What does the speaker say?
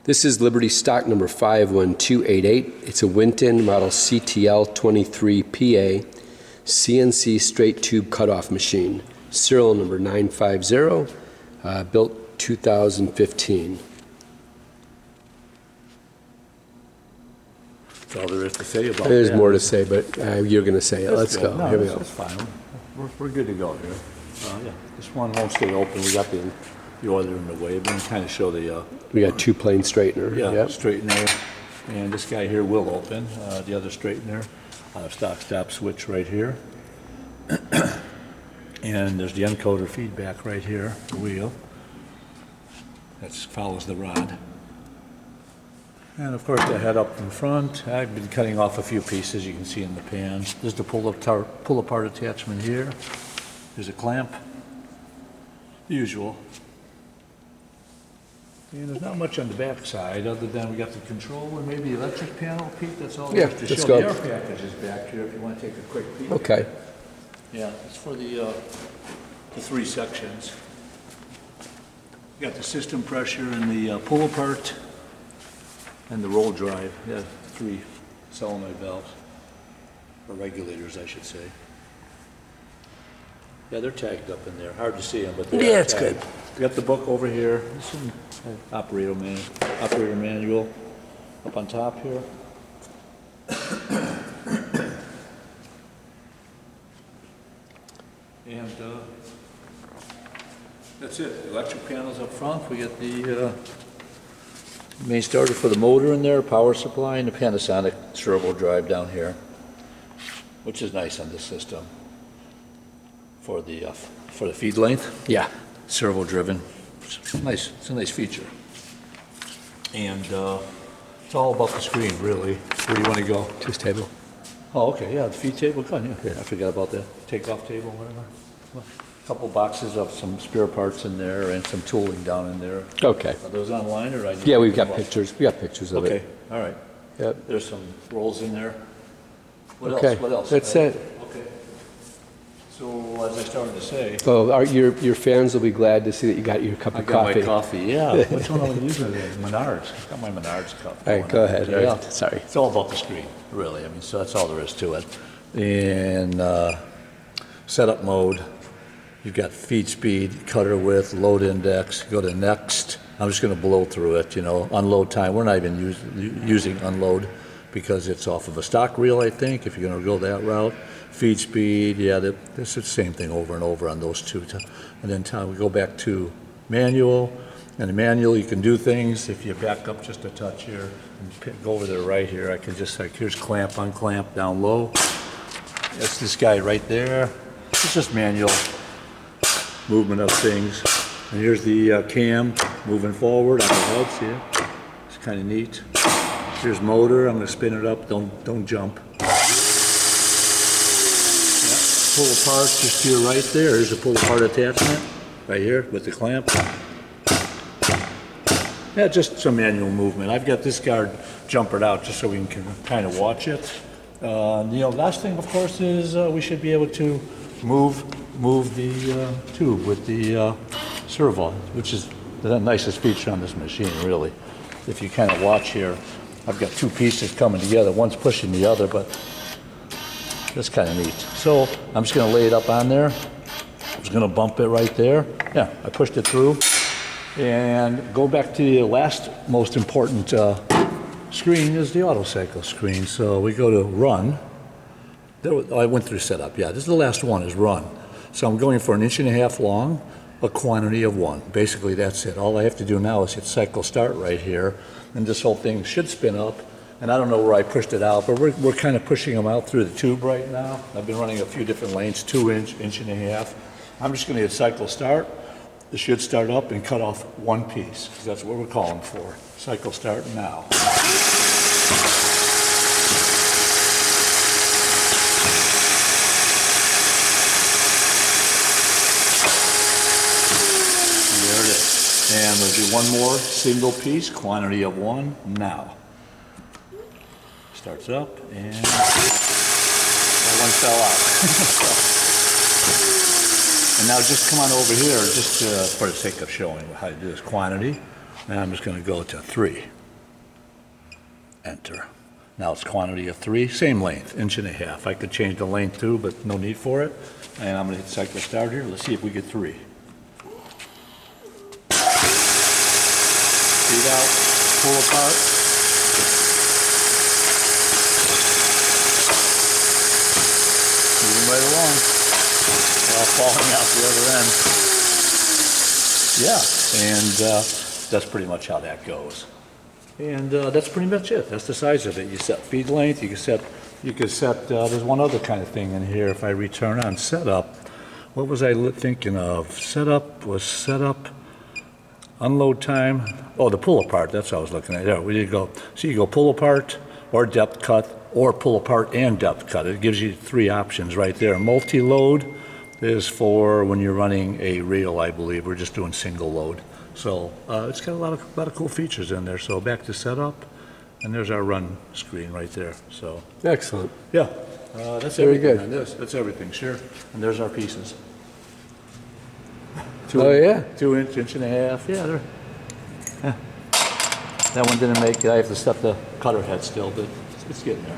This is Liberty stock number 51288. It's a Winton model CTL-23PA CNC straight tube cutoff machine. Serial number 950, built 2015. That's all there is to say about There's that. more to say, but you're going to say it. Let's go. No, Here we go. That's fine. We're good to go here. Yeah, this one won't stay open. We got the oiler in the way, but we can kind of show the We got two plane straightener. Yep. straightener, and this guy here will open. The other straightener, stop stop switch right here, and there's the encoder feedback right here, the wheel. That follows the rod. And of course the head up in front. I've been cutting off a few pieces, you can see in the pan. There's the pull apart attachment here. There's a clamp, the usual. And there's not much on the back side other than we got the control and maybe the electric panel, Pete. That's all there is to show. The air package is back here if you want to take a quick peek. Okay. Yeah, it's for the three sections. You got the system pressure and the pull apart and the roll drive. Yeah, 3 solenoid valves, or regulators, I should say. Yeah, they're tagged up in there. Hard to see them, but they're it's good. We got the book over here. This is operator manual up on top here. And that's it. The electric panels up front. We got the main starter for the motor in there, power supply, and the Panasonic servo drive down here, which is nice on this system for the feed length. Yeah. Servo driven. It's nice. It's a nice feature. And it's all about the screen, really. Where do you want to go? To his table. Oh, okay. Yeah, the feed table. Go on, yeah. I forgot about that. Takeoff table, whatever. Well, a couple boxes of some spare parts in there and some tooling down in there. Okay. Are those online or I? Yeah, we've got pictures. We got pictures of it. Okay. All right. Yep. There's some rolls in there. What Okay. else? What else? That's it. Okay. So as I started to say, Oh, your fans will be glad to see that you got your cup I of got coffee. my coffee. Yeah. Which one am I using today? Menards. I got my Menards cup. All right, go ahead. Yeah. Sorry. It's all about the screen, really. I mean, so that's all there is to it. In setup mode, you've got feed speed, cutter width, load index. Go to next. I'm just going to blow through it. Unload time. We're not even using unload because it's off of a stock reel, I think. If you're going to go that route, feed speed. Yeah, this is the same thing over and over on those two. And then we go back to manual. And the manual, you can do things. If you back up just a touch here and go over to the right here, I can just here's clamp, unclamp, down low. That's this guy right there. It's just manual movement of things. And here's the cam moving forward on the head, see it? It's kind of neat. Here's motor, I'm gonna spin it up, don't jump. Yeah. Pull apart just to your right there. Here's a pull apart attachment right here with the clamp. Yeah, just some manual movement. I've got this guard jumpered out just so we can kind of watch it. Last thing, of course, is we should be able to move the tube with the servo, which is the nicest feature on this machine, really. If you kind of watch here, I've got two pieces coming together. One's pushing the other, but that's kind of neat. So I'm just going to lay it up on there. I'm just going to bump it right there. Yeah, I pushed it through. And go back to the last most important screen is the auto cycle screen. So we go to run. I went through setup. Yeah, this is the last one is run. So I'm going for 1.5 inches long, a quantity of 1. Basically, that's it. All I have to do now is hit cycle start right here, and this whole thing should spin up. And I don't know where I pushed it out, but we're kind of pushing them out through the tube right now. I've been running a few different lanes, 2 inch, 1.5 inches. I'm just going to hit cycle start. This should start up and cut off one piece, because that's what we're calling for. Cycle start now. There it is. And we'll do one more single piece, quantity of 1 now. Starts up, and that one fell out. And now just come on over here, just for the sake of showing how to do this quantity. And I'm just going to go to 3. Enter. Now it's quantity of 3, same length, 1.5 inches. I could change the length too, but no need for it. And I'm going to hit cycle start here. Let's see if we get 3. Feed out, pull apart. Moving right along. All falling out the other end. Yeah, and that's pretty much how that goes. And that's pretty much it. That's the size of it. You set feed length. You can set. There's one other kind of thing in here. If I return on setup, what was I thinking of? Setup. Unload time. Oh, the pull apart. That's what I was looking at. There, where you go. So you go pull apart or depth cut, or pull apart and depth cut. It gives you 3 options right there. Multi-load is for when you're running a reel, I believe. We're just doing single load. So it's got a lot of cool features in there. So back to setup, and there's our run screen right there. So Excellent. yeah, that's Very everything good. on this. That's everything, sure. And there's our pieces. Oh, yeah. 2 inch, 1.5 inches. Yeah, they're. Yeah. That one didn't make it. I have to set the cutter head still, but it's getting there.